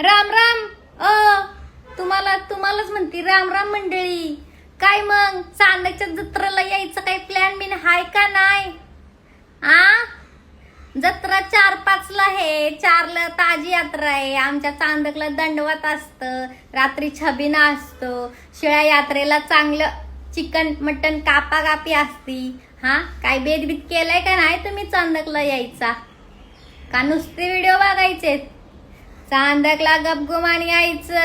राम राम. तुम्हालाच म्हणते राम राम मंडळी. काय मग चांदच्या जत्रेला यायचं काही प्लॅन बिन हाय का नाही? जत्रा 4-5ला आहे, 4ला ताजी यात्रा आहे. आमच्या चांदकला दंडवत असतं, रात्री छबिना असतो. शिळ्या यात्रेला चांगलं चिकन मटन कापाकापी असती. काय बेदबीत केलंय का नाही तुम्ही चांदकला यायचा? का नुसते व्हिडिओ बघायचे? चांदकला गपगुमान यायचं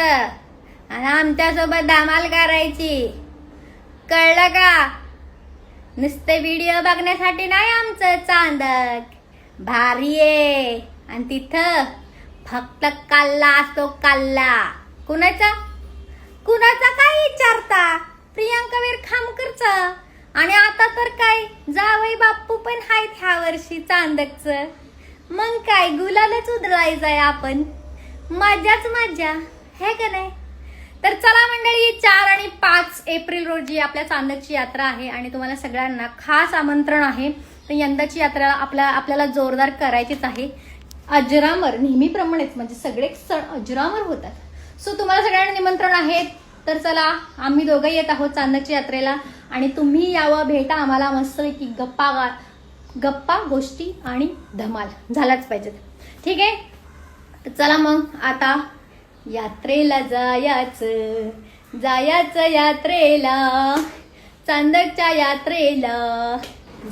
आणि आमच्यासोबत धमाल करायची, कळलं का? नुसते व्हिडिओ बघण्यासाठी नाही आमचं चांदक. भारी आहे आणि तिथं फक्त कल्ला असतो, कल्ला. कुणाचा काय विचारता? प्रियांका वीर खामकरचा. आणि आता तर काय जावई बाप्पू पण आहेत ह्या वर्षी चांदकचं. मग काय गुलालच उधळायचंय आपण. मजाच मजा हे का नाही? तर चला मंडळी, 4 आणि 5 एप्रिल रोजी आपल्या चांदकची यात्रा आहे आणि तुम्हाला सगळ्यांना खास आमंत्रण आहे. तर यंदाची यात्रा आपल्याला जोरदार करायचीच आहे. अजरामर नेहमीप्रमाणेच म्हणजे सगळे सण अजरामर होतात. सो तुम्हाला सगळ्यांना निमंत्रण आहे. तर चला, आम्ही दोघं येत आहोत चांदकच्या यात्रेला आणि तुम्ही यावं, भेटा आम्हाला. मस्तपैकी गप्पा गोष्टी आणि धमाल झालाच पाहिजेत. ठीक आहे, तर चला मग आता यात्रेला जायचं यात्रेला, चांदकच्या यात्रेला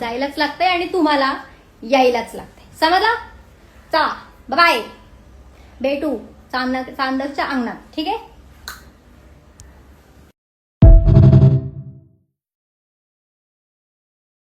जायलाच लागतंय आणि तुम्हाला यायलाच लागतंय. समजला? चला बाय, भेटू चांदकच्या अंगणात. ठीक आहे.